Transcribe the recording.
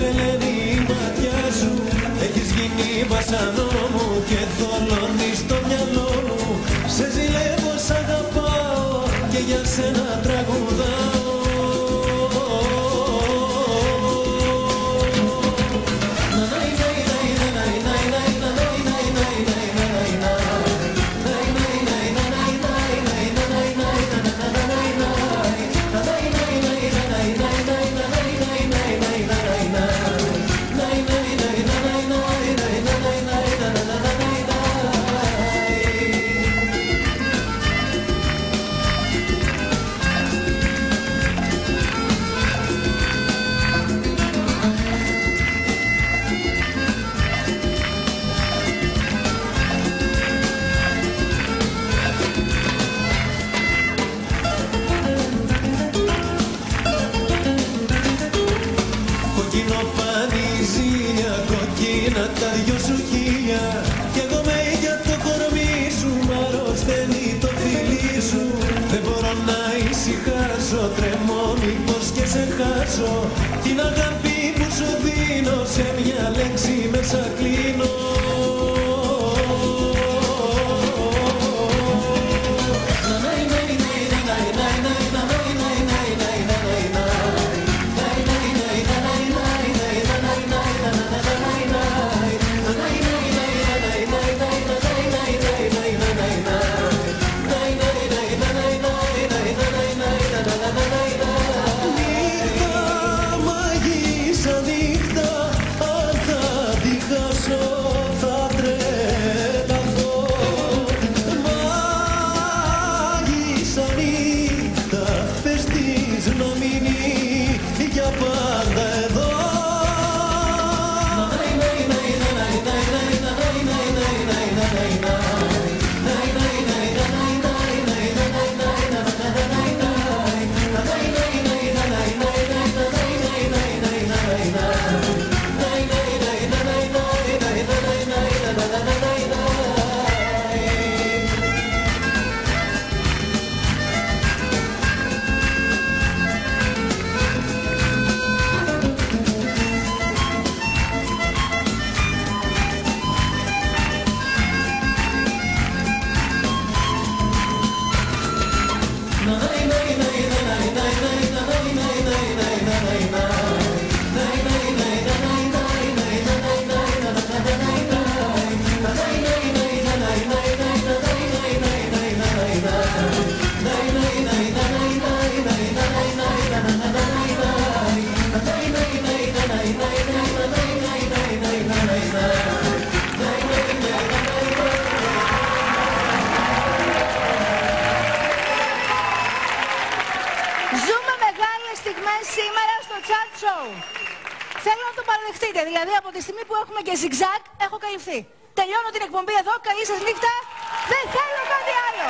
τρελαίνει η ματιά σου. Έχεις γίνει βασανό μου και θολώνεις το μυαλό μου. Σε ζηλεύω, σ' αγαπάω και για σένα τραγουδάω. Τα δυο σου χίλια κι εγώ με για το κορμί σου. Μ' αρρωσταίνει το φιλί σου. Δεν μπορώ να ησυχάσω, τρεμώ μήπως και σε χάσω. Την αγάπη που σου δίνω σε μια λέξη μέσα κλείνω. Σήμερα στο Chart Show. Θέλω να το παραδεχτείτε, δηλαδή από τη στιγμή που έχουμε και zigzag έχω καηθεί. Τελειώνω την εκπομπή εδώ, καλή σας νύχτα, δεν θέλω κάτι άλλο.